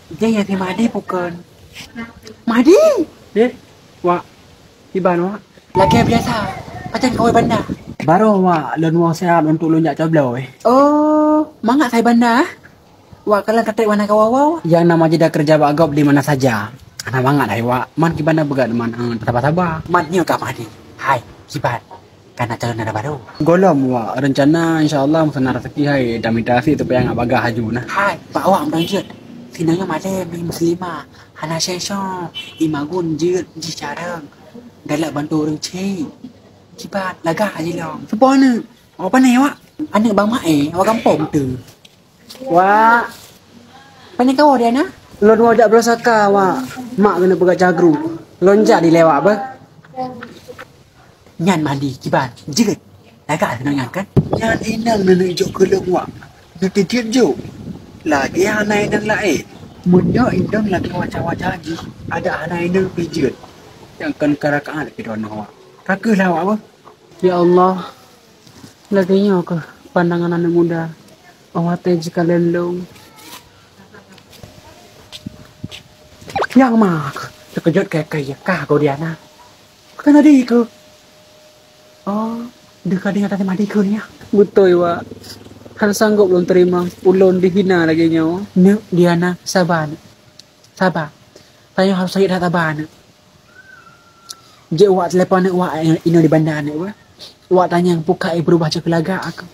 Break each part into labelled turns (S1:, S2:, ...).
S1: Dia yang si Madi bukan. Madi?
S2: Wak, iban wak.
S1: Lagi biasa. Macam kau bandar.
S2: Baru wak, lon wang sehat untuk lunjak cobloi.
S1: Oh, mangak saya bandar. Wak kalau kata mana kau wow?
S2: Yang nama jeda kerja bagop di mana saja. Anak banget hai wak. Man kibana begat man sabar-sabar.
S1: Matnya kak Madi. Hai, kibat. Karena calon ada baru.
S2: Golom wak, rencana insyaallah musana rezeki hai damidasi tu yang bagah haju nah.
S1: Hai, Pak Wang đang duyệt. Thì nếu như mà đêm đi Muslima, Hana Shesho, Imagun duyệt di carang. Đây là bantu orang cik. Kibat, laga aja long. Sepon ni. Apa ni wak? Anak bang Mae, awak kampung tu.
S2: Wak,
S1: Banyak kau dia na?
S2: lon wajak berosaka wak. Mak kena pegat cagru. Lonjak di lewat apa?
S1: Nyan mandi, kibat, duyệt. Laga tu nak kan?
S2: Yang inang nenek jok keleng wak. Nanti tiap jok. Lagi hanai nang lain. Munya indang lagi wajah-wajah lagi. Ada hanai nang pijat. Yang kan karakaan lagi dono wak. Raka lah wak apa? Ya Allah. Laginya ke pandangan anak muda. Awatnya jika lelong. Yang mak. Terkejut kayak kah kau Diana. Kan ada ke? Oh, dekat dengan tadi madi ke ni ya? Betul wak. Han sanggup belum terima. Ulun dihina lagi nyawa.
S1: Ni Diana, sabar. Sabar. Saya harus saya dah sabar ni. Je wak telefon ni wak ini di bandar ni wak. Wak tanya buka berubah je ke laga aku.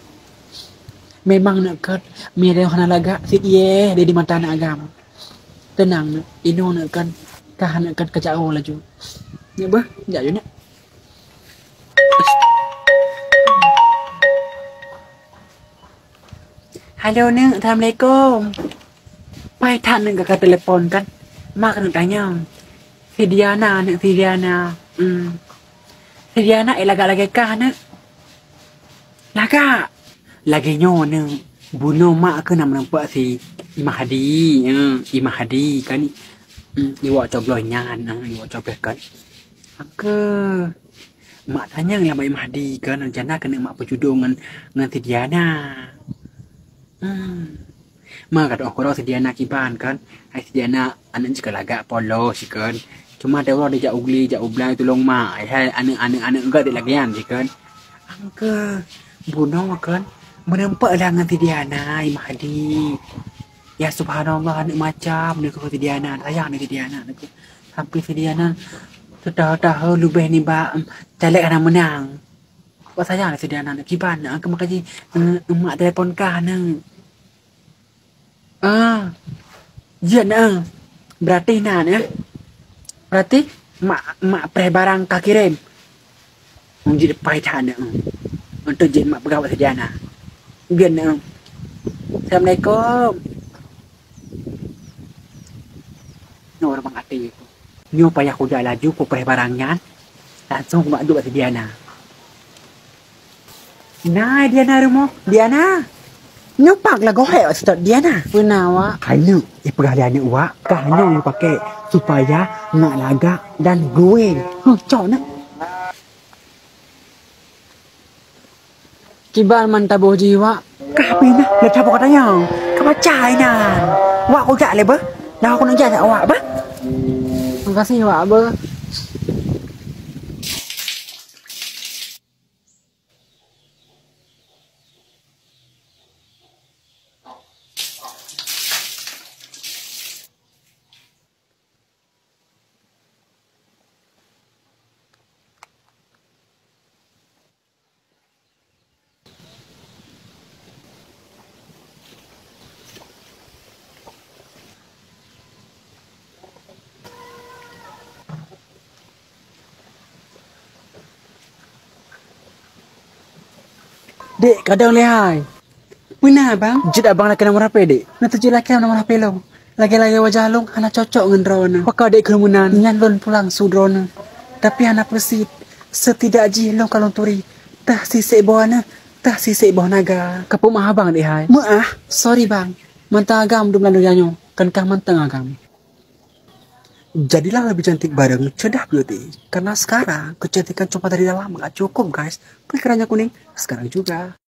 S1: Memang nak kat mirip hana laga si ye dia di mata anak agama. Tenang nak. Ini nak kan kah nak kan kejauh laju.
S2: Ya bah, jap je nak.
S1: Halo Nek, Assalamualaikum. Pai tan Nek ke telepon kan. Mak nak tanya. Si Diana Nek, si Diana. Si Diana lagak-lagak kah Nek? Lagak. Lagi nyo Nek. Bunuh mak ke nak nampak si Imah Hadi. Imah Hadi kan. Iwak cobloy nyan. Iwak cobloy kan. Ke mak tanya lah Mak Imah Hadi kan. Rencana kena mak berjudul dengan si Diana. Mak kata orang si Diana kiban kan. Hai si Diana anak juga lagak polos kan. Cuma ada orang dia jak ugli, jak ublai tolong mak. Hai anak enggak dia lagi kan kan. Angka bunuh kan. Menempat lah dengan si Diana Imah Hadi. Ya subhanallah anak macam ni kau si Diana. Sayang ni si Diana. Sampai si Diana sudah lebih ni ba calek anak menang. Kau sayang si Diana nak kiban. Angka makanya mak telefon kah nak. Ya nak. Berarti nak ya. Berarti mak pre barang kak kirim. Jadi paitan nak. Untuk jadi mak pegawai sediana. Biar nak. Assalamualaikum. No orang mengati itu. Nyo payah kuda laju ku pre barangnya. Langsung mak duk sediana. Nah Diana rumah. Diana. Nyopak lah gohek Ustaz Diana.
S2: Benar wak.
S1: Hanya peralihan wak. Hanya yang pakai supaya nak lagak dan gue. Cok nak.
S2: Kiban man tabuh jiwa.
S1: Kapi na. Lepas apa katanya? Kebacai na. Wak kau jak leba. Dah aku nak jak awak ba.
S2: Terima kasih wak ba.
S1: Dek, kadang lehai. Benar bang? Jid abang nak kena merape dek. Nak tujuh laki nak merape long. Lagi-lagi wajah long, hana cocok dengan drone. Pakau dek kerumunan. Nyan lon pulang su drone. Tapi hana persit. Setidak ji long kalong turi. Tah sisik bawah na. Tah sisik bawah naga.
S2: Kapuk mah abang dek hai.
S1: Maah, sorry bang. Mantang agam dum lalu janyo. Kan kah mantang agam. Jadilah lebih cantik bareng Cedah Beauty. Karena sekarang kecantikan cuma dari dalam nggak cukup guys. Klik keranjang kuning sekarang juga.